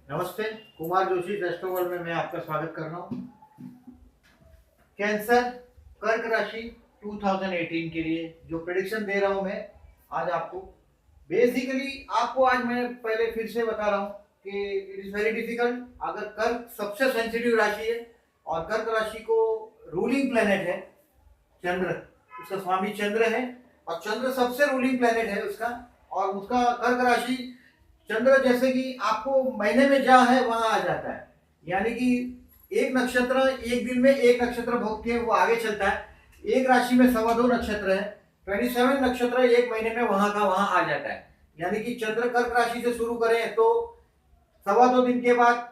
नमस्ते। कुमार जोशी फेस्टिवल में मैं आपका स्वागत कर रहा हूँ। कैंसर कर्क राशि 2018 के लिए जो प्रेडिक्शन दे रहा हूँ मैं आज आपको, बेसिकली आपको आज मैं पहले फिर से बता रहा हूँ कि इट इज वेरी डिफिकल्ट। अगर कर्क सबसे सेंसिटिव राशि है और कर्क राशि को रूलिंग प्लेनेट है चंद्र, उसका स्वामी चंद्र है और चंद्र सबसे रूलिंग प्लेनेट है उसका, और उसका कर्क राशि चंद्र जैसे कि आपको महीने में जहाँ है वहां आ जाता है, यानी कि एक नक्षत्र एक दिन में एक नक्षत्र भोग के वो आगे चलता है। एक राशि में 2.25 नक्षत्र है, 27 नक्षत्र एक महीने में वहां का वहां आ जाता है। यानी कि चंद्र कर्क राशि से शुरू करें तो 2.25 दिन के बाद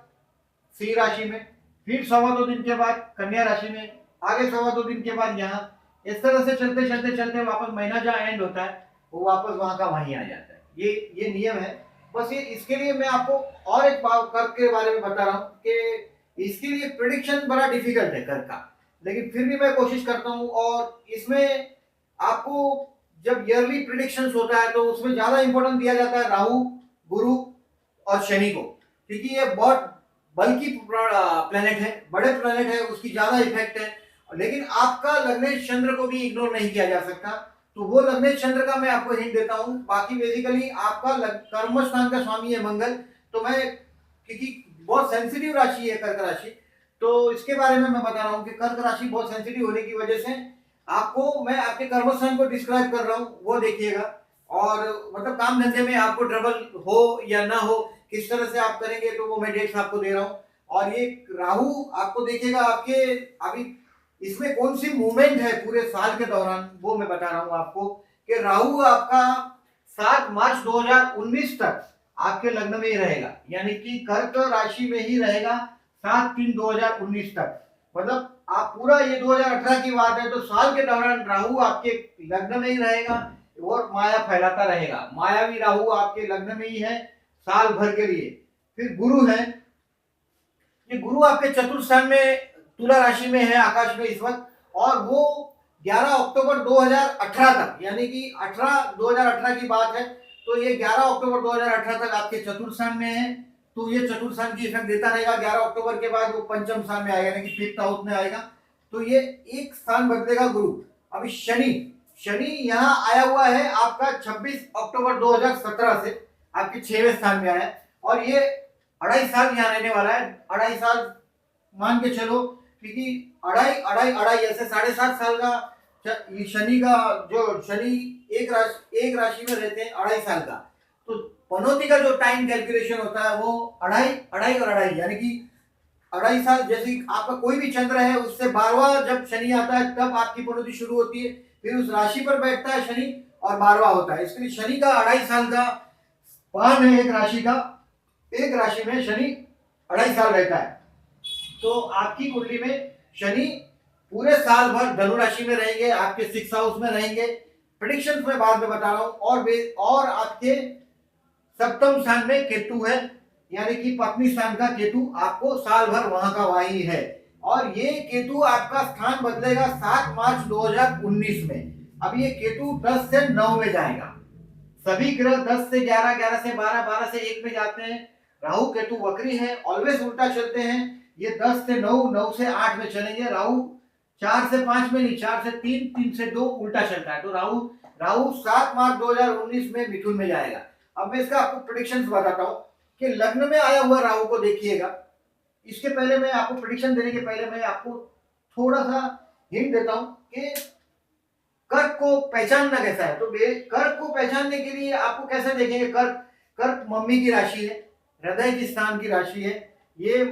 सिंह राशि में, फिर 2.25 दिन के बाद कन्या राशि में, आगे 2.25 दिन के बाद यहाँ, इस तरह से चलते चलते चलते वापस महीना जहाँ एंड होता है वो वापस वहां का वहीं आ जाता है। ये नियम है। बस ये इसके लिए मैं आपको और एक कर्क के बारे में बता रहा हूँ कि इसके लिए प्रिडिक्शन बड़ा डिफिकल्ट है कर्क का, लेकिन फिर भी मैं कोशिश करता हूँ। और इसमें आपको जब ईयरली प्रिडिक्शन होता है तो उसमें ज्यादा इंपॉर्टेंस दिया जाता है राहु, गुरु और शनि को, क्योंकि ये बहुत बल्कि प्लेनेट है, बड़े प्लेनेट है, उसकी ज्यादा इफेक्ट है। लेकिन आपका लग्नेश चंद्र को भी इग्नोर नहीं किया जा सकता, तो वो लग्नेश चंद्र का मैं आपको हिंट देता हूँ। बाकी बेसिकली आपका कर्म स्थान का स्वामी है मंगल, तो मैं क्योंकि बहुत सेंसिटिव राशि है कर्क राशि, तो इसके बारे में मैं बता रहा हूँ कि कर्क राशि बहुत सेंसिटिव होने की वजह से आपको मैं आपके कर्म स्थान को डिस्क्राइब कर रहा हूँ, वो देखिएगा। और मतलब काम धंधे में आपको ट्रबल हो या ना हो, किस तरह से आप करेंगे, तो वो मैं डेट्स आपको दे रहा हूँ। और ये राहु आपको देखिएगा आपके अभी इसमें कौन सी मूवमेंट है पूरे साल के दौरान, वो मैं बता रहा हूं आपको कि राहु आपका 7 मार्च 2019 तक आपके लग्न में ही रहेगा, यानी कि कर्क राशि में ही रहेगा 7/3/2019 तक। मतलब आप पूरा ये 2018 की बात है, तो साल के दौरान राहु आपके लग्न में ही रहेगा और माया फैलाता रहेगा। मायावी राहु आपके लग्न में ही है साल भर के लिए। फिर गुरु है, ये गुरु आपके चतुर्थ स्थान में तुला राशि में है आकाश में इस वक्त, और वो 11 अक्टूबर 2018 तक, यानी कि 2018 की बात है, तो ये 11 अक्टूबर 2018 तक आपके चतुर्थ स्थान में है। तो ये चतुर्थ स्थान की इफेक्ट देता रहेगा। 11 अक्टूबर के बाद वो पंचम स्थान में आएगा, यानी कि फिफ्थ हाउस में आएगा, तो ये एक स्थान बदलेगा गुरु। अभी शनि, शनि यहाँ आया हुआ है आपका 26 अक्टूबर 2017 से आपके 6वें स्थान में आया, और ये 2.5 साल यहाँ रहने वाला है। 2.5 साल मान के चलो, क्योंकि अढ़ाई अढ़ाई अढ़ाई ऐसे 7.5 साल का शनि का, जो शनि एक राशि में रहते हैं 2.5 साल का, तो पनौती का जो टाइम कैलकुलेशन होता है वो अढ़ाई अढ़ाई और अढ़ाई, यानी कि 2.5 साल। जैसे आपका कोई भी चंद्र है उससे 12वां जब शनि आता है तब आपकी पनौती शुरू होती है, फिर उस राशि पर बैठता है शनि और 12वां होता है। इसके लिए शनि का 2.5 साल का पान है एक राशि का, एक राशि में शनि 2.5 साल रहता है। तो आपकी कुंडली में शनि पूरे साल भर धनु राशि में रहेंगे, आपके 6 हाउस में रहेंगे। प्रेडिक्शन में बाद में बता रहा हूं। और आपके सप्तम स्थान में केतु है, यानी कि पत्नी स्थान का केतु आपको साल भर वहां का वही है, और ये केतु आपका स्थान बदलेगा 7 मार्च 2019 में। अब ये केतु 10 से 9 में जाएगा। सभी ग्रह 10 से 11, 11 से 12, 12 से 1 में जाते हैं। राहु केतु वक्री है, ऑलवेज उल्टा चलते हैं। ये 10 से 9, 9 से 8 में चलेंगे। राहु 4 से 5 में नहीं, 4 से 3, 3 से 2 उल्टा चलता है। तो राहु राहु 7 मार्च 2019 में मिथुन में जाएगा। अब मैं इसका आपको प्रेडिक्शंस बताता हूं कि लग्न में आया हुआ राहु को देखिएगा। इसके पहले मैं आपको प्रेडिक्शन देने के पहले मैं आपको थोड़ा सा हिंट देता हूं कि कर्क को पहचानना कैसा है। तो कर्क को पहचानने के लिए आपको कैसे देखेंगे, कर्क कर्क मम्मी की राशि है, हृदय की स्थान की राशि है, ये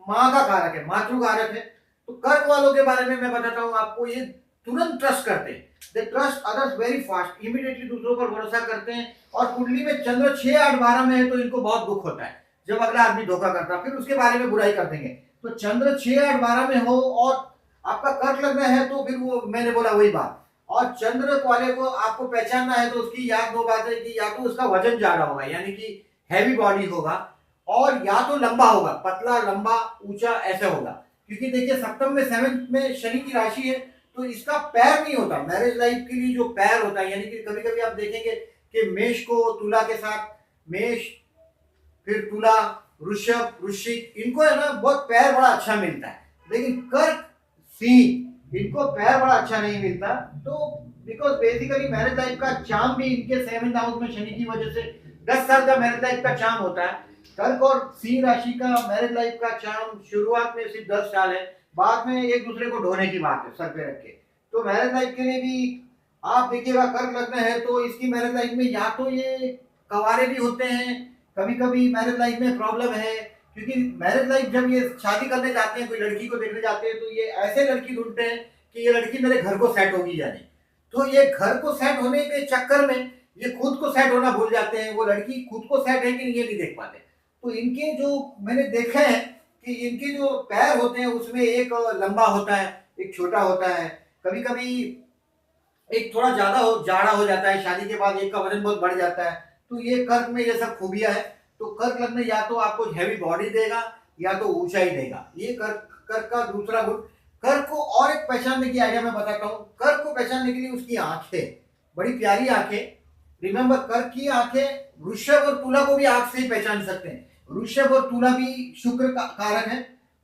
माँ का कारक है, मातृ कारक है। तो कर्क वालों के बारे में मैं बताता हूँ आपको, ये तुरंत ट्रस्ट करते हैं, they trust others very fast, immediately दूसरों पर भरोसा करते हैं। और कुंडली में चंद्र 6, 8, 12 में है तो इनको बहुत दुख होता है जब अगला आदमी धोखा करता है, फिर उसके बारे में बुराई कर देंगे। तो चंद्र 6, 8, 12 में हो और आपका कर्क लग्न है तो फिर वो मैंने बोला वही बात। और चंद्र वाले को आपको पहचानना है तो उसकी या दो बातें कि या तो उसका वजन ज्यादा होगा, यानी कि हैवी बॉडी होगा, और या तो लंबा होगा, पतला लंबा ऊंचा ऐसे होगा। क्योंकि देखिए सप्तम में 7th में शनि की राशि है, तो इसका पैर नहीं होता। मैरिज लाइफ के लिए जो पैर होता है, यानी कि कभी कभी आप देखेंगे कि मेष को तुला के साथ, मेष फिर तुला वृषभ, वृश्चिक, इनको है ना बहुत पैर बड़ा अच्छा मिलता है, लेकिन कर्क, सिंह, इनको पैर बड़ा अच्छा नहीं मिलता। तो बिकॉज बेसिकली मैरिज लाइफ का चार्म भी इनके 7th हाउस में शनि की वजह से 10 साल का मैरिज लाइफ का चार्म होता है। कर्क और सिंह राशि का मैरिज लाइफ का चार्म शुरुआत में सिर्फ 10 साल है, बाद में एक दूसरे को ढोने की बात है सर पे रख के। तो मैरिज लाइफ के लिए भी आप देखिएगा, कर्क लग्न है तो इसकी मैरिज लाइफ में या तो ये कवारे भी होते हैं, कभी कभी मैरिज लाइफ में प्रॉब्लम है, क्योंकि मैरिज लाइफ जब ये शादी करने जाते हैं, कोई लड़की को देखने जाते हैं, तो ये ऐसे लड़की ढूंढते हैं कि ये लड़की मेरे घर को सेट होगी या नहीं। तो ये घर को सेट होने के चक्कर में ये खुद को सेट होना भूल जाते हैं, वो लड़की खुद को सेट है कि नहीं ये नहीं देख पाते। तो इनके जो मैंने देखे हैं कि इनके जो पैर होते हैं उसमें एक लंबा होता है, एक छोटा होता है, कभी कभी एक थोड़ा ज्यादा हो जाड़ा हो जाता है, शादी के बाद एक का वजन बहुत बढ़ जाता है। तो ये कर्क में ये सब खूबियां है। तो कर्क लग्न या तो आपको हैवी बॉडी देगा या तो ऊंचाई देगा, ये कर्क कर्क का दूसरा गुण। कर्क को और एक पहचानने की आइडिया मैं बताता हूँ। कर्क को पहचानने के लिए उसकी आंखें, बड़ी प्यारी आंखें। रिमेंबर, कर्क की आंखें वृषभ और तुला को भी आंख से ही पहचान सकते हैं। वृषभ और तुला भी शुक्र का कारक है,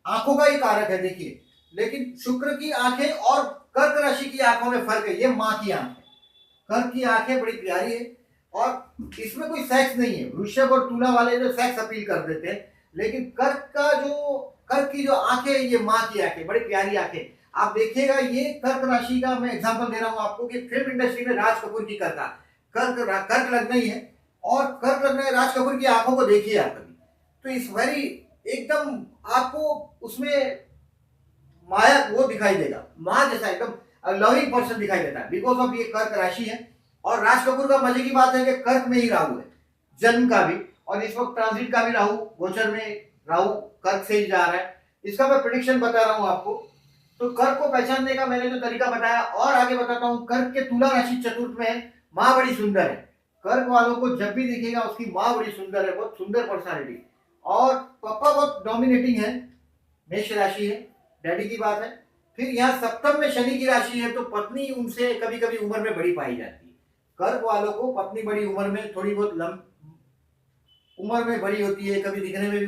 आंखों का ही कारक है देखिए। लेकिन शुक्र की आंखें और कर्क राशि की आंखों में फर्क है, ये माँ की आंख है। कर्क की आंखें बड़ी प्यारी है और इसमें कोई सेक्स नहीं है। वृषभ और तुला वाले जो सेक्स अपील कर देते हैं, लेकिन कर्क की जो आंखें, ये माँ की आंखें, बड़ी प्यारी आंखें। आप देखिएगा, ये कर्क राशि का मैं एग्जांपल दे रहा हूं आपको कि फिल्म इंडस्ट्री में राज कपूर की कर्क लग्न ही है, और कर्क लग्न है, राज कपूर की आंखों को देखिए आप कभी, तो इस वेरी एकदम आपको उसमें माया वो दिखाई देगा, माँ जैसा एकदम लविंग पर्सन दिखाई देता है, बिकॉज ऑफ ये कर्क राशि है। और राज कपूर का मजे की बात है कि कर्क में ही राहु है, जन्म का भी, और इस वक्त ट्रांजिट का भी राहु, गोचर में राहु कर्क से ही जा रहा है। इसका मैं प्रिडिक्शन बता रहा हूं आपको। तो कर्क को पहचानने का मैंने जो तरीका बताया, और आगे बताता हूं। कर्क के तुला राशि चतुर्थ में है, माँ बड़ी सुंदर है। कर्क वालों को जब भी दिखेगा उसकी माँ बड़ी सुंदर है, बहुत सुंदर पर्सनालिटी, और पापा बहुत डोमिनेटिंग है, मेष राशि है, डैडी की बात है। फिर यहाँ सप्तम में शनि की राशि है, तो पत्नी उनसे कभी कभी उम्र में बड़ी पाई जाती है। कर्क वालों को पत्नी बड़ी उम्र में, थोड़ी बहुत उम्र में बड़ी होती है, कभी दिखने में भी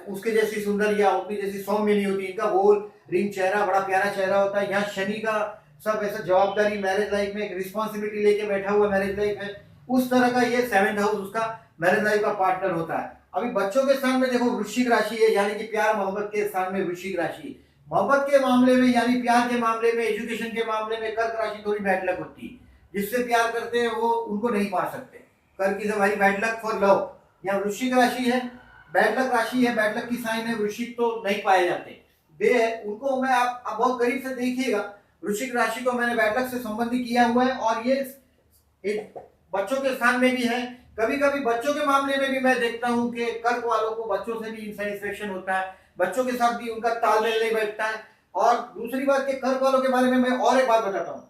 उसके जैसी सुंदर या अपनी जैसी सौम्य नहीं होती। इनका गोल रिंग चेहरा, बड़ा प्यारा चेहरा होता है। यहाँ शनि का सब ऐसा जवाबदारी, मैरिज लाइफ में एक रिस्पॉन्सिबिलिटी लेके बैठा हुआ मैरिज लाइफ है, उस तरह का ये 7th हाउस उसका मैरिज लाइफ का पार्टनर होता है। अभी बच्चों के स्थान में देखो वृश्चिक राशि है, यानी कि प्यार मोहब्बत के स्थान में वृश्चिक राशि। मोहब्बत के मामले में यानी प्यार के मामले में, एजुकेशन के मामले में कर्क राशि थोड़ी बैड लक होती है। जिससे प्यार करते हैं वो उनको नहीं पा सकते। कर्क की हमारी बैड लक फॉर लव। यहाँ वृश्चिक राशि है, बैड लक राशि है, बैड लक की साइन है, वृश्चिक तो नहीं पाए जाते। वे है उनको मैं आप बहुत करीब से देखिएगा, वृश्चिक राशि को मैंने बैड लक से संबंधित किया हुआ है, और ये एक बच्चों के स्थान में भी है। कभी कभी बच्चों के मामले में भी मैं देखता हूं कि कर्क वालों को बच्चों से भी इंसैटिस्फैक्शन होता है, बच्चों के साथ भी उनका तालमेल नहीं बैठता है। और दूसरी बात के कर्क वालों के बारे में मैं और एक बात बताता हूँ।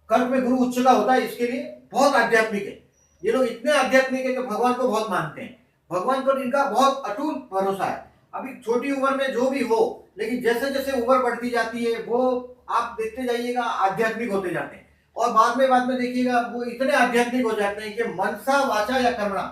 कर्क में गुरु उच्च का होता है, इसके लिए बहुत आध्यात्मिक है। ये लोग इतने आध्यात्मिक है कि भगवान को बहुत मानते हैं, भगवान पर इनका बहुत अटूट भरोसा है। अभी छोटी उम्र में जो भी हो, लेकिन जैसे जैसे उम्र बढ़ती जाती है वो आप देखते जाइएगा आध्यात्मिक होते जाते हैं, और बाद में देखिएगा वो इतने आध्यात्मिक हो जाते हैं कि मनसा, वाचा या कर्मणा,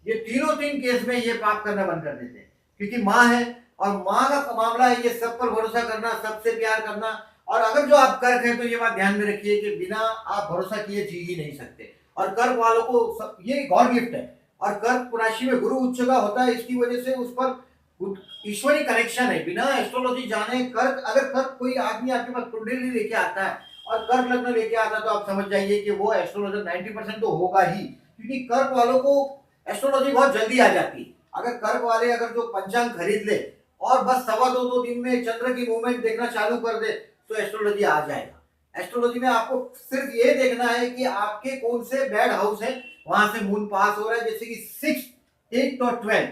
ये तीन केस में ये पाप करना बंद कर देते हैं। क्योंकि माँ है, और माँ का मामला है ये सब पर भरोसा करना, सबसे प्यार करना। और अगर जो आप कर्क है तो ये बात ध्यान में रखिए कि बिना आप भरोसा किए जी ही नहीं सकते। और कर्क वालों को ये गॉड गिफ्ट है। और कर्क राशि में गुरु उच्च का होता है, इसकी वजह से उस पर ईश्वरी कनेक्शन है। बिना एस्ट्रोलॉजी जाने कर्क, अगर कर्क कोई आदमी आपके पास कुंडली लेके आता है और कर्क लग्न लेके आता है, तो आप समझ जाइए कि वो एस्ट्रोलॉजर 90% तो होगा ही, क्योंकि कर्क वालों को एस्ट्रोलॉजी बहुत जल्दी आ जाती है। अगर कर्क वाले अगर जो पंचांग खरीद ले और बस 2.25 दिन में चंद्र की मूवमेंट देखना चालू कर दे तो एस्ट्रोलॉजी आ जाएगा। एस्ट्रोलॉजी में आपको सिर्फ ये देखना है कि आपके कौन से बैड हाउस है, वहां से मून पास हो रहा है। जैसे कि 6, 8 और 12,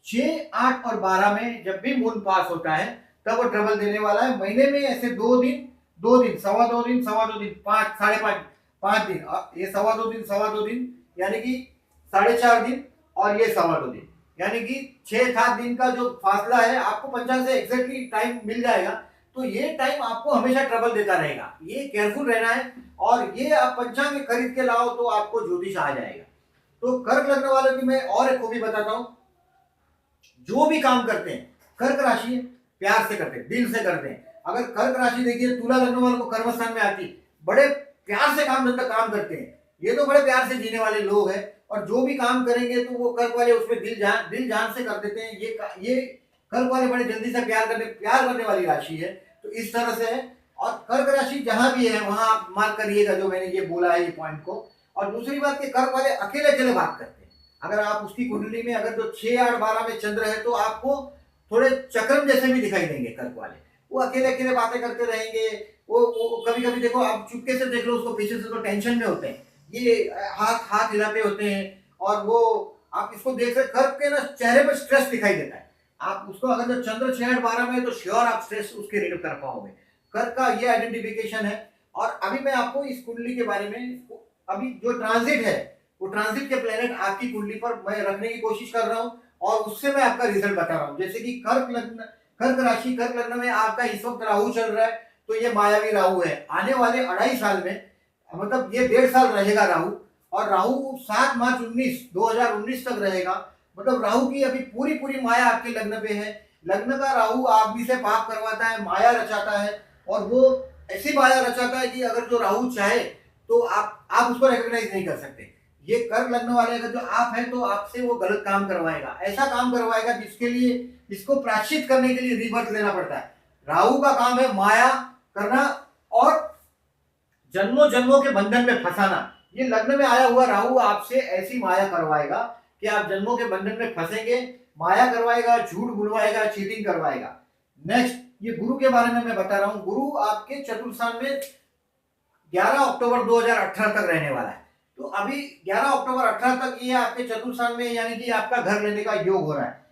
6, 8 और 12 में जब भी मून पास होता है तब वो ट्रबल देने वाला है। महीने में ऐसे 2 दिन, 2 दिन, 2.25 दिन, 2.25 दिन, 5, 5.5, 5 दिन, ये 2.25 दिन, 2.25 दिन, यानी कि 4.5 दिन, और ये 2.25 दिन, यानी कि 6-7 दिन का जो फासला है, आपको पंचांग से एग्जैक्टली टाइम मिल जाएगा। तो ये टाइम आपको हमेशा ट्रबल देता रहेगा, ये केयरफुल रहना है। और ये आप पंचांग खरीद के लाओ तो आपको ज्योतिष आ जाएगा। तो कर्क लग्न वालों की मैं और एक खूबी बताता हूँ। जो भी काम करते हैं, कर्क राशि प्यार से करते हैं, दिल से करते हैं। अगर कर्क राशि देखिए तुला लग्न वालों को कर्म स्थान में आती, बड़े प्यार से काम धंधा काम करते हैं, ये तो बड़े प्यार से जीने वाले लोग हैं, और जो भी काम करेंगे तो वो कर्क वाले उसमें दिल जान से कर देते हैं। ये कर्क वाले बड़े जल्दी से प्यार करने वाली राशि है, तो इस तरह से है। और कर्क राशि जहां भी है वहां आप मार्क करिएगा जो मैंने ये बोला है ये पॉइंट को। और दूसरी बात कि कर्क वाले अकेले अकेले बात करते हैं। अगर आप उसकी कुंडली में अगर जो 6, 8, 12 में चंद्र है तो आपको थोड़े चक्रम जैसे भी दिखाई देंगे कर्क वाले। वो अकेले अकेले बातें करते रहेंगे। वो कभी कभी देखो आप चुपके से देख लो उसको, पीछे से तो टेंशन में होते हैं, ये हाथ हाथ हिलाते होते हैं। और वो आप इसको देख सकते, कर्क के ना चेहरे पर स्ट्रेस दिखाई देता है। आप उसको अगर जो चंद्र 6, 8, 12 में है तो श्योर आप स्ट्रेस उसके रिलीव कर पाओगे। कर्क का ये आइडेंटिफिकेशन है। और अभी मैं आपको इस कुंडली के बारे में, अभी जो ट्रांजिट है वो ट्रांजिट के प्लेनेट आपकी कुंडली पर मैं रखने की कोशिश कर रहा हूं, और उससे मैं आपका रिजल्ट बता रहा हूं। जैसे कि कर्क राशि, कर्क लग्न में आपका इस वक्त राहु चल रहा है, तो ये मायावी राहु है। आने वाले 2.5 साल में, मतलब ये 1.5 साल रहेगा राहु, और राहु 7 मार्च 2019 तक रहेगा। मतलब राहु की अभी पूरी पूरी माया आपके लग्न पे है। लग्न का राहु आदमी से पाप करवाता है, माया रचाता है, और वो ऐसी माया रचाता है कि अगर जो राहु चाहे तो आप उसको रिकॉग्नाइज नहीं कर सकते। ये कर्क लग्न वाले अगर जो आप हैं तो आपसे वो गलत काम करवाएगा, ऐसा काम करवाएगा जिसके लिए, जिसको प्रायश्चित करने के लिए रीबर्थ लेना पड़ता है। राहु का काम है माया करना और जन्मों जन्मों के बंधन में फंसाना। ये लग्न में आया हुआ राहु आपसे ऐसी माया करवाएगा कि आप जन्मों के बंधन में फंसेंगे, माया करवाएगा, झूठ बुलवाएगा, चीटिंग करवाएगा। नेक्स्ट, ये गुरु के बारे में मैं बता रहा हूं। गुरु आपके चतुर्थ स्थान में 11 अक्टूबर 2018 तक रहने वाला है। तो अभी 11 अक्टूबर 18 तक ये आपके चतुर्थ स्थान में, यानी कि आपका घर लेने का योग हो रहा है।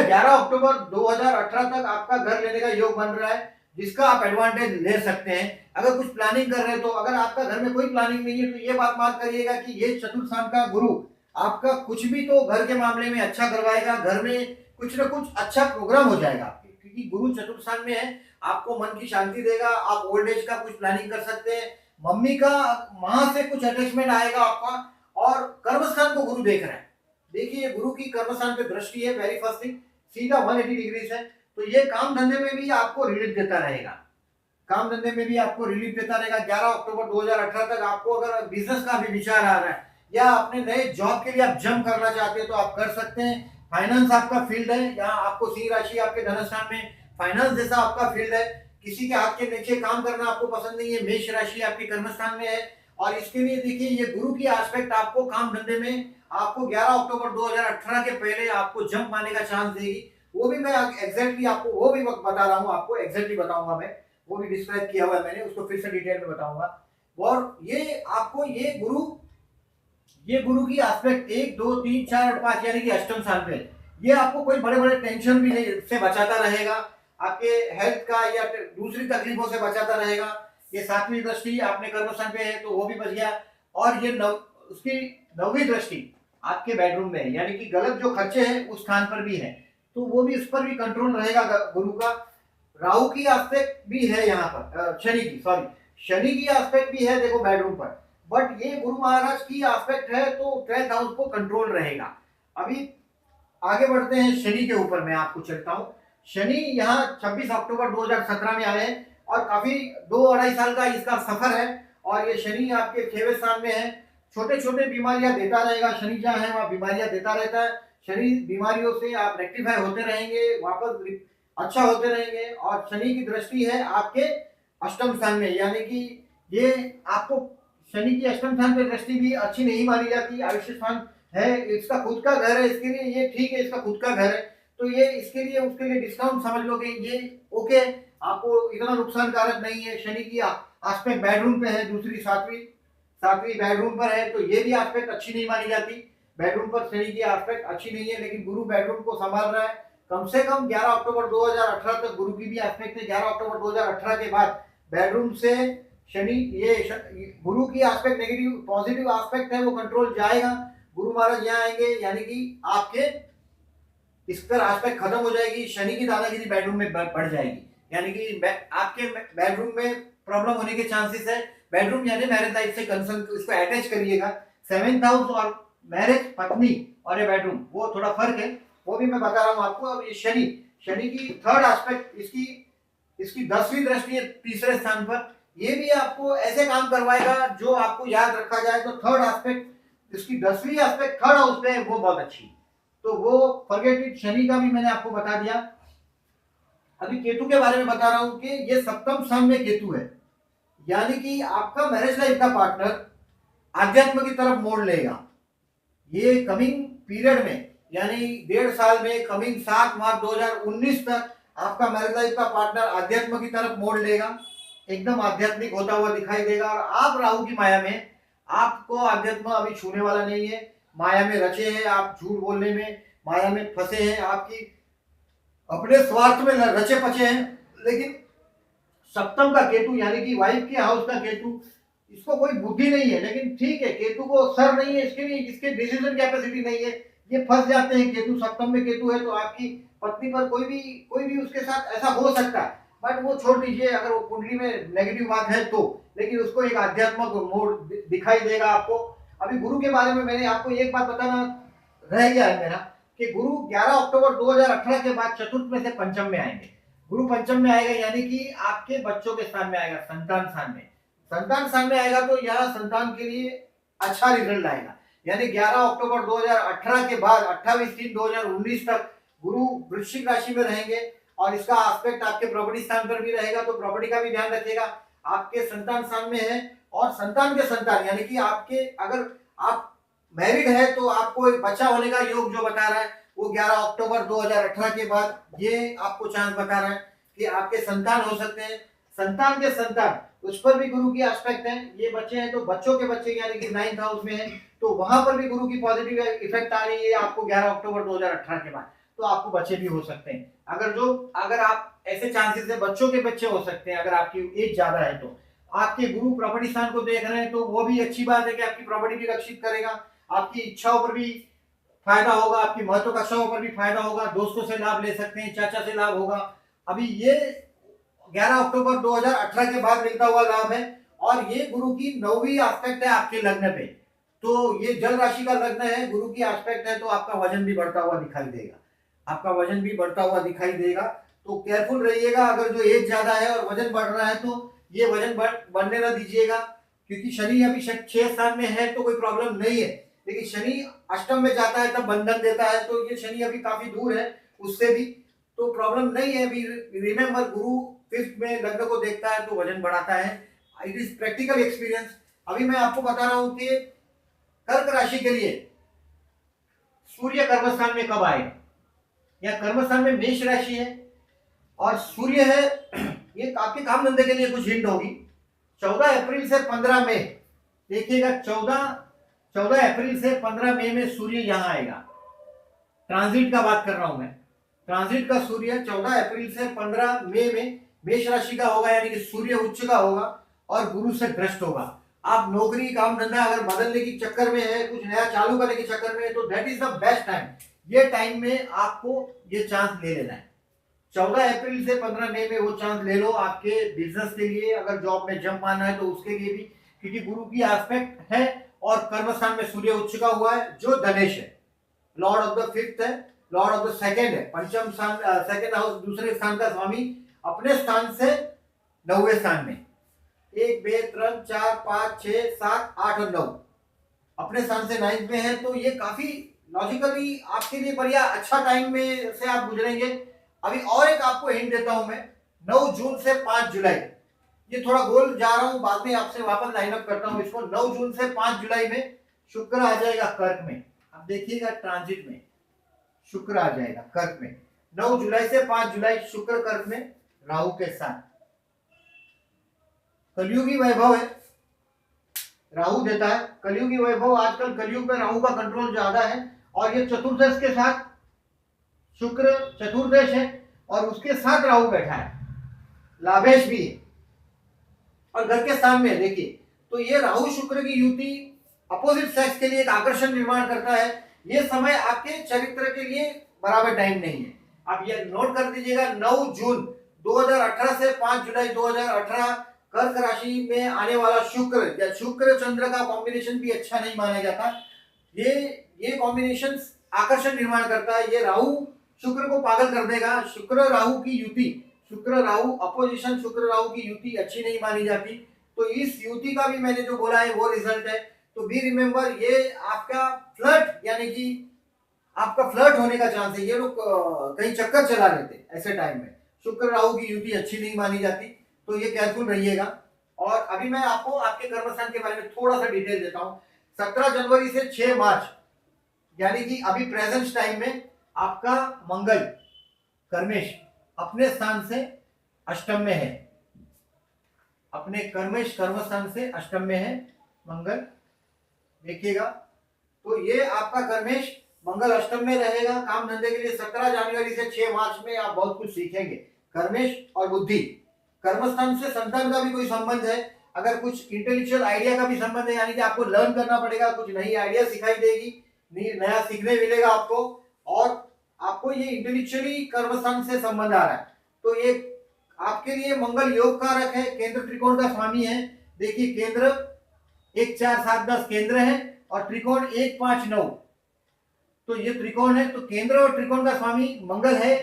11 अक्टूबर 2018 तक आपका घर लेने का योग बन रहा है, जिसका आप एडवांटेज ले सकते हैं। अगर कुछ प्लानिंग कर रहे हैं तो, अगर आपका घर में कोई प्लानिंग नहीं है तो ये बात मार्क करिएगा कि ये चतुर्थ स्थान का गुरु आपका कुछ भी तो घर के मामले में अच्छा करवाएगा। घर में कुछ ना कुछ अच्छा प्रोग्राम हो जाएगा आपके, क्योंकि गुरु चतुर्थ स्थान में है। आपको मन की शांति देगा, आप ओल्ड एज का कुछ प्लानिंग कर सकते हैं। मम्मी का मां से कुछ अटैचमेंट आएगा आपका। और कर्म स्थान को गुरु देख रहा है, देखिए गुरु की कर्म स्थान पे दृष्टि है, वेरी फर्स्ट थिंग, सीधा 180 डिग्री है। तो ये काम धंधे में भी आपको रिलीफ देता रहेगा, काम धंधे में भी आपको रिलीफ देता रहेगा। 11 अक्टूबर 2018 तक आपको अगर बिजनेस का भी विचार आ रहा है या अपने नए जॉब के लिए आप जंप करना चाहते हैं तो आप कर सकते हैं। फाइनेंस आपका फील्ड है, यहाँ आपको सिंह राशि आपके धन स्थान में, फाइनेंस जैसा आपका फील्ड है। किसी के हाथ के नीचे काम करना आपको पसंद नहीं है, मेष राशि आपके कर्म स्थान में है। और इसके लिए देखिए ये गुरु की एस्पेक्ट आपको काम धंधे में आपको 11 अक्टूबर 2018 के पहले आपको जंप आने का चांस देगी। वो भी मैं एग्जैक्टली आपको वो भी वक्त बता रहा हूँ, आपको एग्जैक्टली बताऊंगा मैं, वो भी डिस्क्राइब किया हुआ है मैंने, उसको फिर से डिटेल में बताऊंगा। और ये आपको ये गुरु की एस्पेक्ट 1, 2, 3, 4 और 5 यानी कि अष्टम स्थान पे, ये आपको कोई बड़े बड़े टेंशन भी नहीं से बचाता रहेगा, आपके हेल्थ का या दूसरी तकलीफों से बचाता रहेगा। ये 7वीं दृष्टि आपने कर्म स्थान पे है तो वो भी बच गया। और ये उसकी 9वीं दृष्टि आपके बेडरूम में है, यानी कि गलत जो खर्चे हैं उस स्थान पर भी है, तो वो भी उस पर भी कंट्रोल रहेगा गुरु का। राहु की एस्पेक्ट भी है यहाँ पर, शनि की एस्पेक्ट भी है देखो बेडरूम पर। बट ये गुरु महाराज की एस्पेक्ट है तो 12th हाउस को कंट्रोल रहेगा। अभी आगे बढ़ते हैं, शनि के ऊपर मैं आपको चलता हूँ। शनि यहाँ 26 अक्टूबर 2017 में आए हैं और काफी 2-2.5 साल का इसका सफर है। और ये शनि आपके 6वें स्थान में है, छोटे छोटे बीमारियां देता रहेगा। शनि जहाँ है वहाँ बीमारियां देता रहता है। शनि बीमारियों से आप रेक्टिफाई होते रहेंगे, वापस अच्छा होते रहेंगे। और शनि की दृष्टि है आपके अष्टम स्थान में, यानी कि ये आपको शनि की अष्टम स्थान पे दृष्टि भी अच्छी नहीं मानी जाती। आयुष्य स्थान है, इसका खुद का घर है, इसके लिए ये ठीक है, इसका खुद का घर है तो ये इसके लिए उसके लिए डिस्काउंट समझ लोगे, ये ओके, आपको इतना नुकसानकारक नहीं है। शनि की एस्पेक्ट बेडरूम पे है, दूसरी 7वीं बेडरूम पर है, तो ये भी एस्पेक्ट अच्छी नहीं मानी जाती। बेडरूम पर शनि की एस्पेक्ट अच्छी नहीं है, लेकिन गुरु बेडरूम को संभाल रहा है। कम से कम 11 अक्टूबर 2018 तक गुरु की भी एस्पेक्ट है। 11 अक्टूबर 2018 के बाद बेडरूम से शनि, ये गुरु की एस्पेक्ट नेगेटिव पॉजिटिव एस्पेक्ट है, वो कंट्रोल जाएगा। गुरु महाराज यहाँ आएंगे, यानी कि आपके इस पर एस्पेक्ट खत्म हो जाएगी। शनि की दादागिरी बेडरूम में बढ़ जाएगी, यानी कि आपके बेडरूम में प्रॉब्लम होने के चांसेस है। बेडरूम यानी मैरिज लाइफ से कंसर्न, इसको अटैच करिएगा। 7th हाउस और मैरिज, पत्नी और ये बेडरूम, वो थोड़ा फर्क है। वो भी मैं बता रहा हूँ आपको। अब ये शनि, शनि की थर्ड एस्पेक्ट, इसकी 10वीं दृष्टि है तीसरे स्थान पर। ये भी आपको ऐसे काम करवाएगा जो आपको याद रखा जाए। तो थर्ड एस्पेक्ट, इसकी 10वीं एस्पेक्ट थर्ड हाउस पे है, वो बहुत अच्छी। तो वो फॉरगेट इट, शनि का भी मैंने आपको बता दिया। अभी केतु के बारे में बता रहा हूं कि ये सप्तम स्थान में केतु है, यानी कि आपका मैरिज लाइफ का पार्टनर आध्यात्म की तरफ मोड़ लेगा। ये कमिंग पीरियड में, यानी 1.5 साल में, कमिंग 7 मार्च 2019 तक आपका मैरिज लाइफ का पार्टनर आध्यात्म की तरफ मोड़ लेगा, एकदम आध्यात्मिक होता हुआ दिखाई देगा। और आप राहु की माया में, आपको आध्यात्म अभी छूने वाला नहीं है। माया में रचे हैं आप, झूठ बोलने में माया में फंसे हैं, आपकी अपने स्वार्थ में रचे पचे हैं। लेकिन सप्तम का केतु, यानी कि वाइफ के हाउस का केतु, इसको कोई बुद्धि नहीं है, लेकिन ठीक है, केतु को सर नहीं है, इसके लिए इसके डिसीजन कैपेसिटी नहीं है, ये फंस जाते हैं। केतु सप्तम में केतु है तो आपकी पत्नी पर कोई भी उसके साथ ऐसा हो सकता है, बट वो छोड़ दीजिए अगर वो कुंडली में नेगेटिव बात है तो। लेकिन उसको एक आध्यात्मिक मोड़ दिखाई देगा आपको। अभी गुरु के बारे में मैंने आपको एक बात बताना रह गया है मेरा, कि गुरु 11 अक्टूबर 2018 के बाद चतुर्थ में से पंचम में आएंगे। गुरु पंचम में आएगा, यानी कि आपके बच्चों के स्थान में आएगा, संतान स्थान में। संतान स्थान में आएगा तो यहाँ संतान के लिए अच्छा रिजल्ट आएगा। यानी 11 अक्टूबर 2018 के बाद 28/3/2019 तक गुरु वृश्चिक राशि में रहेंगे, और इसका एस्पेक्ट आपके प्रॉपर्टी स्थान पर भी रहेगा, तो प्रॉपर्टी का भी ध्यान रखिएगा। आपके संतान स्थान में है, और संतान के संतान, यानी कि आपके, अगर आप मैरिड है तो आपको एक बच्चा होने का योग जो बता रहा है, वो 11 अक्टूबर 2018 के बाद ये आपको चांस बता रहा है कि आपके संतान हो सकते हैं। संतान के संतान, उस पर भी गुरु की एस्पेक्ट है। ये बच्चे हैं तो बच्चों के बच्चे, यानी कि 9th हाउस में है, तो वहां पर भी गुरु की पॉजिटिव इफेक्ट आ रही है आपको 11 अक्टूबर 2018 के बाद। तो आपको बच्चे भी हो सकते हैं। अगर आप ऐसे चांसेस है, बच्चों के बच्चे हो सकते हैं अगर आपकी एज ज्यादा है तो। आपके गुरु प्रॉपर्टी स्थान को देख रहे हैं तो वो भी अच्छी बात है कि आपकी प्रॉपर्टी भी रक्षित करेगा, आपकी इच्छाओं पर भी फायदा होगा, आपकी महत्वाकांक्षाओं पर भी फायदा होगा, दोस्तों से लाभ ले सकते हैं, चाचा से लाभ होगा। अभी ये 11 अक्टूबर 2018 के बाद मिलता हुआ लाभ है, और ये गुरु की 9वीं एस्पेक्ट है आपके लग्न पे। तो ये जल राशि का लग्न है, गुरु की एस्पेक्ट है, तो आपका वजन भी बढ़ता हुआ दिखाई देगा, आपका वजन भी बढ़ता हुआ दिखाई देगा। तो केयरफुल रहिएगा, अगर जो एज ज्यादा है और वजन बढ़ रहा है तो ये वजन बढ़ने ना दीजिएगा, क्योंकि शनि अभी 6 स्थान में है तो कोई प्रॉब्लम नहीं है। लेकिन शनि अष्टम में जाता है तब बंधन देता है, तो ये शनि अभी काफी दूर है उससे भी, तो प्रॉब्लम नहीं है। अभी रिमेंबर, गुरु 5th में लग्न को देखता है तो वजन बढ़ाता है, इट इज प्रैक्टिकल एक्सपीरियंस। अभी मैं आपको बता रहा हूं कि कर्क राशि के लिए सूर्य कर्मस्थान में कब आएगा, या कर्मस्थान में मेष राशि है और सूर्य है, ये आपके काम धंधे के लिए कुछ हिंट होगी। 14 अप्रैल से 15 मई, देखिएगा 14 अप्रैल से 15 मई में सूर्य यहां आएगा। ट्रांजिट का बात कर रहा हूं मैं, ट्रांजिट का सूर्य 14 अप्रैल से 15 मई में मेष राशि का होगा, यानी कि सूर्य उच्च का होगा और गुरु से भ्रष्ट होगा। आप नौकरी काम धंधा अगर बदलने की चक्कर में है, कुछ नया चालू करने के चक्कर में है, तो that is the best time. ये टाइम में आपको ये चांस ले लेना है। 14 अप्रैल से 15 मई में वो चांस ले लो आपके बिजनेस के लिए, अगर जॉब में जंप मारना है तो उसके लिए भी, क्योंकि गुरु की एस्पेक्ट है और कर्मस्थान में सूर्य उच्च का हुआ है जो धनेश है, लॉर्ड ऑफ द 5th है, लॉर्ड ऑफ द 2nd है, पंचम स्थान, सेकंड हाउस, दूसरे स्थान का स्वामी अपने स्थान से 9वें स्थान में, 1 2 3 4 5 6 7 8 और 9 अपने स्थान से 9th में है। तो ये काफी लॉजिकली आपके लिए बढ़िया अच्छा टाइम में से आप गुजरेंगे। अभी और एक आपको हिंट देता हूं मैं, 9 जून से 5 जुलाई, ये थोड़ा गोल जा रहा हूं, बाद में आपसे वापस लाइन अप करता हूं इसको। 9 जून से 5 जुलाई में शुक्र आ जाएगा कर्क में, अब देखिएगा ट्रांजिट में शुक्र आ जाएगा कर्क में। 9 जुलाई से 5 जुलाई शुक्र कर्क में राहु के साथ। कलयुगी वैभव है, राहु देता है कलयुगी वैभव। आजकल कलयुग में राहु का कंट्रोल ज्यादा है, और ये चतुर्दश के साथ शुक्र चतुर्दश है और उसके साथ राहु बैठा है, लाभेश भी है और घर के स्थान में है। देखिए, तो ये राहु शुक्र की युति अपोजिट सेक्स के लिए एक आकर्षण निर्माण करता है। ये समय आपके चरित्र के लिए बराबर टाइम नहीं है। आप ये नोट कर दीजिएगा, 9 जून 2018 से 5 जुलाई 2018 कर्क राशि में आने वाला शुक्र, या शुक्र चंद्र का कॉम्बिनेशन भी अच्छा नहीं माना जाता। ये कॉम्बिनेशन आकर्षण निर्माण करता है। ये राहु शुक्र को पागल कर देगा। शुक्र राहु की युति, शुक्र राहु अपोजिशन, शुक्र राहु की युति अच्छी नहीं मानी जाती। तो इस युति का भी मैंने जो बोला है वो रिजल्ट है। तो बी रिमेंबर, ये आपका फ्लर्ट, यानी कि आपका फ्लर्ट होने का चांस है। ये लोग कहीं चक्कर चला लेते ऐसे टाइम में। शुक्र राहु की युति अच्छी नहीं मानी जाती, तो ये केयरफुल रहिएगा। और अभी मैं आपको आपके कर्मस्थान के बारे में थोड़ा सा डिटेल देता हूँ। 17 जनवरी से 6 मार्च, यानी कि अभी प्रेजेंट टाइम में आपका मंगल कर्मेश अपने स्थान से अष्टम में है, अपने कर्मेश कर्मस्थान से अष्टम में है मंगल, देखिएगा। तो ये आपका कर्मेश मंगल अष्टम में रहेगा काम धंधे के लिए। 17 जनवरी से 6 मार्च में आप बहुत कुछ सीखेंगे। कर्मेश और बुद्धि, कर्मस्थान से संतान का भी कोई संबंध है, अगर कुछ इंटेलेक्चुअल आइडिया का भी संबंध है, यानी कि आपको लर्न करना पड़ेगा, कुछ नई आइडिया सिखाई देगी, नया सीखने मिलेगा आपको। और आपको ये इंटेलेक्चुअली कर्मस्थान से संबंध आ रहा है, तो ये आपके लिए मंगल योग कारक है, केंद्र त्रिकोण का स्वामी है। देखिए केंद्र 1 4 7 10 केंद्र है और त्रिकोण 1 5 9, तो ये त्रिकोण है। तो केंद्र और त्रिकोण का स्वामी मंगल है।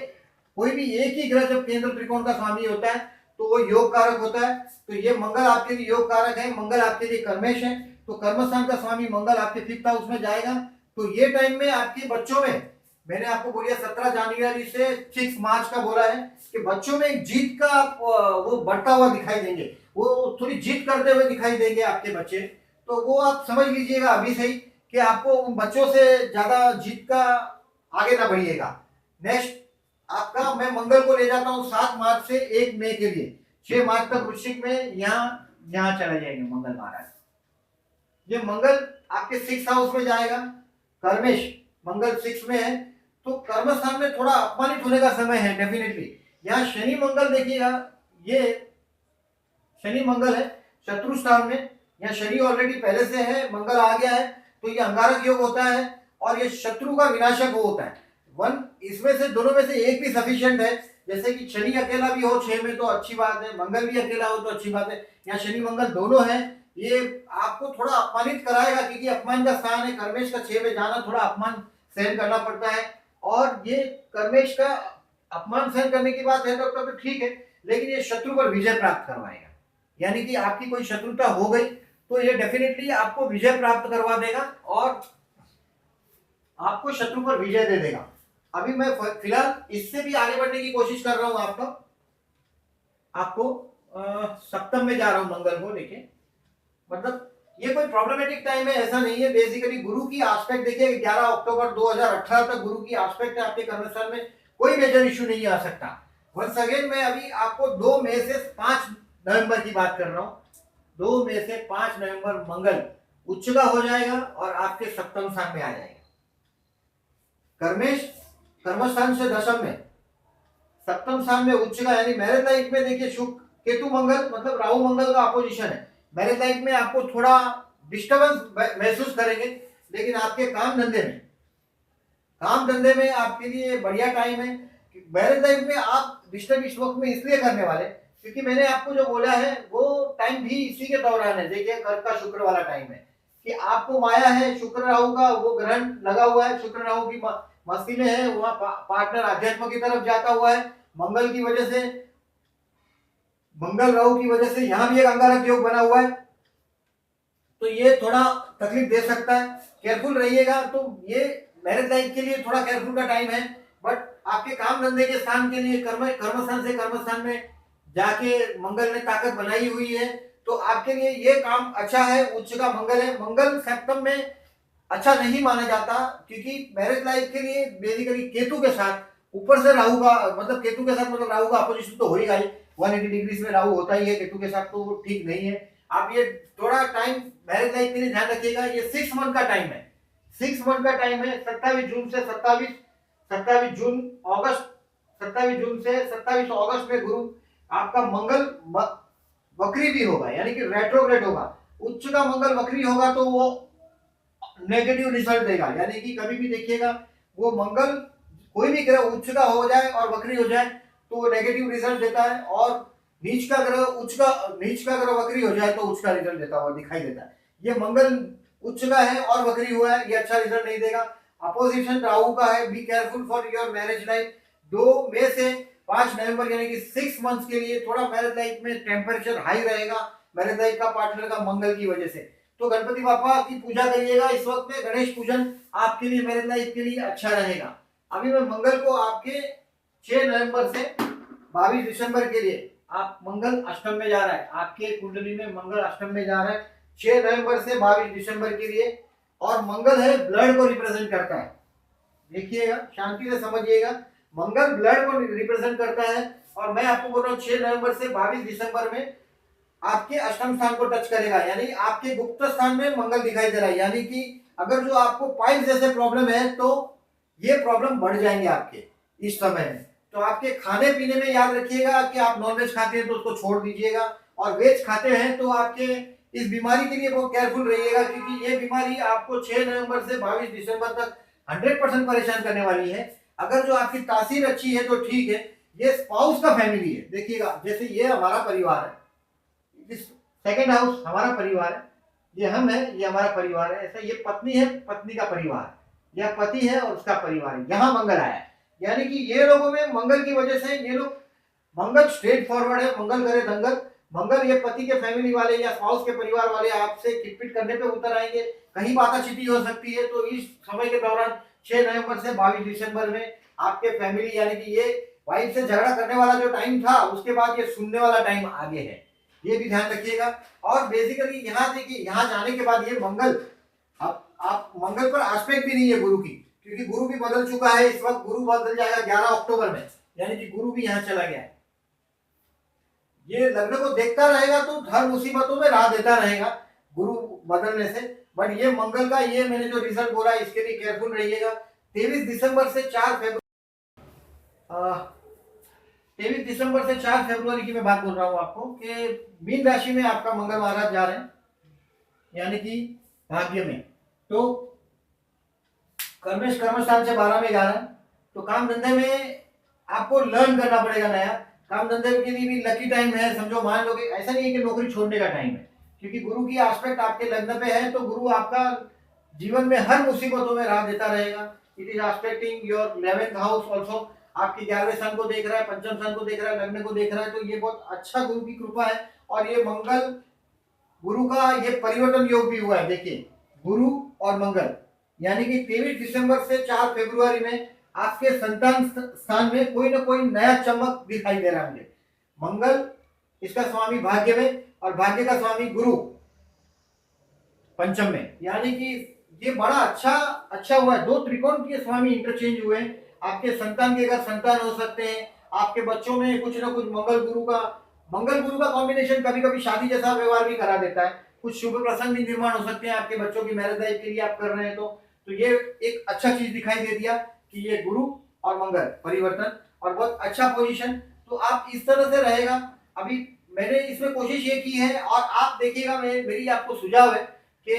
कोई भी एक ही ग्रह जब केंद्र त्रिकोण का स्वामी होता है तो वो योग कारक होता है। तो ये मंगल आपके लिए योग कारक है, मंगल आपके लिए कर्मेश है। तो कर्मस्थान का स्वामी मंगल आपके 5th हाउस में जाएगा। तो ये टाइम में आपके बच्चों में, मैंने आपको बोलिए 17 जनवरी से 6 मार्च का बोला है कि बच्चों में एक जीत का वो बढ़ता हुआ दिखाई देंगे, वो थोड़ी जीत करते हुए दिखाई देंगे आपके बच्चे। तो वो आप समझ लीजिएगा अभी से ही कि आपको उन बच्चों से ज्यादा जीत का आगे ना बढ़िएगा। नेक्स्ट आपका मैं मंगल को ले जाता हूँ 7 मार्च से 1 मई के लिए। 6 मार्च तक वृश्चिक में यहाँ चले जाएंगे मंगल महाराज। ये मंगल आपके 6th हाउस में जाएगा, कर्मेश मंगल 6 में है। तो कर्मस्थान में थोड़ा अपमानित होने का समय है डेफिनेटली। यहाँ शनि मंगल देखिएगा, ये शनि मंगल है शत्रु स्थान में। यहाँ शनि ऑलरेडी पहले से है, मंगल आ गया है, तो ये अंगारक योग होता है और ये शत्रु का विनाशक होता है। इसमें से दोनों में से एक भी सफिशिएंट है। जैसे कि शनि अकेला भी हो 6 में तो अच्छी बात है, मंगल भी अकेला हो तो अच्छी बात है। यहाँ शनि मंगल दोनों है, ये आपको थोड़ा अपमानित कराएगा, क्योंकि अपमान का स्थान है। कर्मेश का 6 में जाना थोड़ा अपमान सहन करना पड़ता है। और ये कर्मेश का अपमान सहन करने की बात है तो ठीक है, लेकिन ये शत्रु पर विजय प्राप्त करवाएगा। यानी कि आपकी कोई शत्रुता हो गई तो ये डेफिनेटली आपको विजय प्राप्त करवा देगा और आपको शत्रु पर विजय दे देगा। अभी मैं फिलहाल इससे भी आगे बढ़ने की कोशिश कर रहा हूं आपको सप्तम में जा रहा हूं मंगल को लेके। मतलब ये कोई प्रॉब्लमेटिक टाइम है ऐसा नहीं है। बेसिकली गुरु की एस्पेक्ट देखिए, 11 अक्टूबर 2018 तक गुरु की एस्पेक्ट है आपके कर्मस्थान में, कोई मेजर इश्यू नहीं आ सकता। वंस अगेन मैं अभी आपको 2 मई से 5 नवंबर की बात कर रहा हूं। 2 मई से 5 नवंबर मंगल उच्च का हो जाएगा और आपके सप्तम स्थान में आ जाएगा। कर्मेश कर्मस्थान से दशम में, सप्तम स्थान में उच्च का, यानी मैरिज लाइफ में देखिए शुक्र केतु मंगल मतलब राहु मंगल का अपोजिशन है। मैरिज लाइफ में आपको थोड़ा डिस्टर्बेंस महसूस करेंगे, लेकिन आपके काम धंधे में आपके लिए बढ़िया टाइम है। मैरिज लाइफ में आप डिस्टर्ब इस वक्त में इसलिए करने वाले क्योंकि मैंने आपको जो बोला है वो टाइम भी इसी के दौरान है। देखिए कर्क का शुक्र वाला टाइम है कि आपको माया है, शुक्र राहु का वो ग्रहण लगा हुआ है, शुक्र राहु की मस्ती में है, वहां पार्टनर अध्यात्म की तरफ जाता हुआ है। मंगल की वजह से, मंगल राहु की वजह से यहाँ भी एक अंगारक योग बना हुआ है, तो ये थोड़ा तकलीफ दे सकता है, केयरफुल रहिएगा। तो ये मैरिज लाइफ के लिए थोड़ा केयरफुल का टाइम है। बट आपके काम धंधे के स्थान के लिए कर्मस्थान से कर्मस्थान में जाके मंगल ने ताकत बनाई हुई है, तो आपके लिए ये काम अच्छा है। उच्च का मंगल है। मंगल सप्तम में अच्छा नहीं माना जाता क्योंकि मैरिज लाइफ के लिए बेसिकली केतु के साथ, ऊपर से राहु का, मतलब केतु के साथ मतलब राहु का अपोजिशन तो हो ही गई, 180 डिग्री में राहु होता ही है केतु के साथ, तो वो ठीक नहीं है। आप ये थोड़ा टाइम मैरिज लाइफ के लिए ध्यान रखिएगा। ये 6 मंथ का टाइम है, 6 मंथ का टाइम है। 27 जून से 27 जून से 27 अगस्त में गुरु आपका मंगल वक्री भी होगा, यानी कि रेट्रोग्रेड होगा। उच्च का मंगल वक्री होगा तो वो नेगेटिव रिजल्ट देगा। यानी कि कभी भी देखिएगा वो मंगल कोई भी ग्रह उच्च का हो जाए और वक्री हो जाए तो वो नेगेटिव रिजल्ट देता है, और नीच का ग्रह वक्री हो जाए तो उच्च का रिजल्ट देता हुआ दिखाई देता है। ये मंगल उच्च का है और वक्री हुआ है, ये अच्छा रिजल्ट नहीं देगा। अपोजिशन राहु का है, be careful for your marriage life. 2 मई से 5 नवंबर यानी कि 6 मंथ्स के लिए थोड़ा मैरिज लाइफ में टेम्परेचर हाई रहेगा, मैरिज लाइफ का पार्टनर का मंगल की वजह से। तो गणपति बापा की पूजा करिएगा इस वक्त में, गणेश पूजन आपके लिए मैरिज लाइफ के लिए अच्छा रहेगा। अभी मैं मंगल को आपके 6 नवंबर से 22 दिसंबर के लिए, आप मंगल अष्टम में जा रहा है, आपके कुंडली में मंगल अष्टम में जा रहा है 6 नवंबर से 22 दिसंबर के लिए। और मंगल है ब्लड को रिप्रेजेंट करता है, देखिएगा शांति से समझिएगा, मंगल ब्लड को रिप्रेजेंट करता है। और मैं आपको बोल रहा हूँ 6 नवंबर से 22 दिसंबर में आपके अष्टम स्थान को टच करेगा, यानी आपके गुप्त स्थान में मंगल दिखाई दे रहा है। यानी कि अगर जो आपको पाइल्स जैसे प्रॉब्लम है तो ये प्रॉब्लम बढ़ जाएंगे आपके इस समय में। तो आपके खाने पीने में याद रखिएगा कि आप नॉनवेज खाते हैं तो उसको छोड़ दीजिएगा, और वेज खाते हैं तो आपके इस बीमारी के लिए बहुत केयरफुल रहिएगा, क्योंकि ये बीमारी आपको 6 नवंबर से 22 दिसंबर तक 100% परेशान करने वाली है। अगर जो आपकी तासीर अच्छी है तो ठीक है। ये स्पाउस का फैमिली है, देखिएगा जैसे ये हमारा परिवार है, इस सेकेंड हाउस हमारा परिवार है, ये हम है, ये हमारा परिवार है। ऐसा ये पत्नी है, पत्नी का परिवार, यह पति है और उसका परिवार है, यहाँ मंगल आया है। यानी कि ये लोगों में मंगल की वजह से ये लोग, मंगल स्ट्रेट फॉरवर्ड है, मंगल करे दंगल। मंगल ये पति के फैमिली वाले या स्पाउस के परिवार वाले आपसे किटपिट करने पे उतर आएंगे, कहीं बाताचिती हो सकती है। तो इस समय के दौरान 6 नवंबर से 22 दिसंबर में आपके फैमिली यानी कि ये वाइफ से झगड़ा करने वाला जो टाइम था, उसके बाद ये सुनने वाला टाइम आगे है, ये भी ध्यान रखिएगा। और बेसिकली यहाँ देखिए, यहाँ जाने के बाद ये मंगल, अब आप मंगल पर आस्पेक्ट भी नहीं है गुरु की, क्योंकि गुरु भी बदल चुका है इस वक्त, गुरु बदल जाएगा 11 अक्टूबर में, यानी कि गुरु भी यहाँ चला गया है। ये लग्न को देखता रहेगा तो हर मुसीबतों में राह देता रहेगा गुरु बदलने से। बट ये मंगल का ये मैंने जो रिजल्ट बोला इसके लिए केयरफुल रहिएगा। 23 दिसंबर से 4 फरवरी की मैं बात बोल रहा हूँ आपको कि मीन राशि में आपका मंगल महाराज जा रहे हैं, यानी कि भाग्य में। तो कर्मस्थान से 12 में जा रहा है, तो काम धंधे में आपको लर्न करना पड़ेगा नया। काम धंधे के लिए भी लकी टाइम है, समझो मान लो कि ऐसा नहीं है कि नौकरी छोड़ने का टाइम है, क्योंकि गुरु की एस्पेक्ट आपके लग्न पे है, तो गुरु आपका जीवन में हर मुसीबतों में राह देता रहेगा। It is expecting your 11th house also, आपके 11वें स्थान को देख रहा है, पंचम स्थान को देख रहा है, लग्न को देख रहा है, तो ये बहुत अच्छा गुरु की कृपा है। और ये मंगल गुरु का ये परिवर्तन योग भी हुआ है, देखिए गुरु और मंगल, यानी कि 23 दिसंबर से 4 फरवरी में आपके संतान स्थान में कोई ना कोई नया चमक दिखाई दे रहा है मुझे। मंगल इसका स्वामी भाग्य में और भाग्य का स्वामी गुरु पंचम में, यानी कि ये बड़ा अच्छा हुआ है। 2 त्रिकोण के स्वामी इंटरचेंज हुए। आपके संतान के अगर संतान हो सकते हैं, आपके बच्चों में कुछ ना कुछ मंगल गुरु का कॉम्बिनेशन कभी कभी शादी जैसा व्यवहार भी करा देता है। कुछ शुभ प्रसंग भी निर्माण हो सकते हैं आपके बच्चों की मैरिज लाइफ के लिए आप कर रहे हैं तो ये एक अच्छा चीज दिखाई दे दिया कि ये गुरु और मंगल परिवर्तन और बहुत अच्छा पोजीशन। तो आप इस तरह से रहेगा। अभी मैंने इसमें कोशिश ये की है और आप देखिएगा, मेरी आपको सुझाव है कि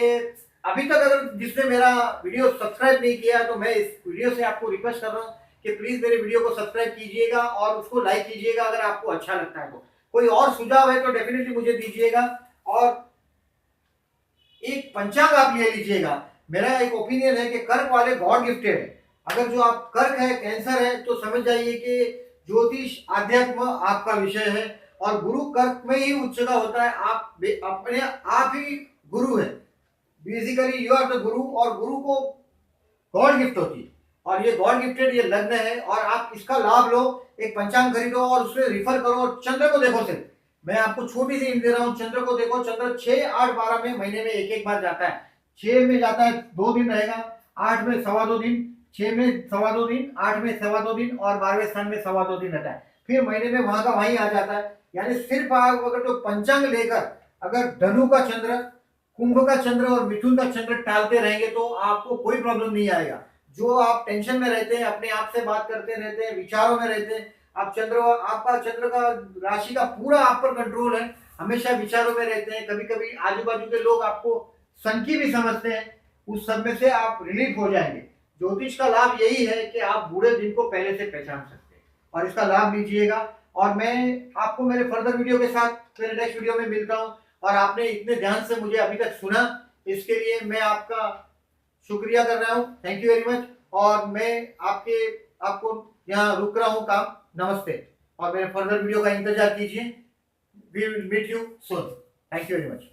अभी तक अगर जिसने मेरा वीडियो सब्सक्राइब नहीं किया तो मैं इस वीडियो से आपको रिक्वेस्ट कर रहा हूँ कि प्लीज मेरे वीडियो को सब्सक्राइब कीजिएगा और उसको लाइक कीजिएगा अगर आपको अच्छा लगता है। तो कोई और सुझाव है तो डेफिनेटली मुझे दीजिएगा। और एक पंचांग आप ले लीजिएगा। मेरा एक ओपिनियन है कि कर्क वाले गॉड गिफ्टेड है। अगर जो आप कर्क है, कैंसर है, तो समझ जाइए कि ज्योतिष आध्यात्म आपका विषय है और गुरु कर्क में ही उच्च का होता है। आप अपने आप ही गुरु है, बेसिकली यू आर द गुरु, और गुरु को गॉड गिफ्ट होती है और ये गॉड गिफ्टेड ये लग्न है और आप इसका लाभ लो। एक पंचांग खरीदो और उससे रिफर करो और चंद्र को देखो। सिर्फ मैं आपको छोटी सी हिंट दे रहा हूँ, चंद्र को देखो। चंद्र 6, 8, 12 में महीने में एक बार जाता है। 6 में जाता है 2 दिन रहेगा, 8 में 2.25 दिन, 6 में 2.25 दिन, 8 में 2.25 दिन और 12वें स्थान में 2.25 दिन रहता है। फिर महीने में वहां का वहीं आ जाता है। यानी सिर्फ आप अगर जो पंचांग लेकर अगर धनु का चंद्र, कुंभ का चंद्र और मिथुन का चंद्र टालते रहेंगे तो आपको कोई प्रॉब्लम नहीं आएगा। जो आप टेंशन में रहते हैं, अपने आप से बात करते रहते हैं, विचारों में रहते हैं, आपका चंद्र का राशि का पूरा आप पर कंट्रोल है, हमेशा विचारों में रहते हैं। कभी कभी आजू बाजू के लोग आपको सनकी भी समझते हैं, उस सब में से आप रिलीफ हो जाएंगे। ज्योतिष का लाभ यही है कि आप बुरे दिन को पहले से पहचान सकते हैं और इसका लाभ लीजिएगा। और मैं आपको मेरे फर्दर वीडियो के साथ मेरे नेक्स्ट वीडियो में मिलता हूँ। और आपने इतने ध्यान से मुझे अभी तक सुना, इसके लिए मैं आपका शुक्रिया कर रहा हूँ। Thank you very much. और मैं आपको यहाँ रुक रहा हूँ काम। नमस्ते, और मेरे फर्दर वीडियो का इंतजार कीजिए। We will meet you soon. Thank you very much.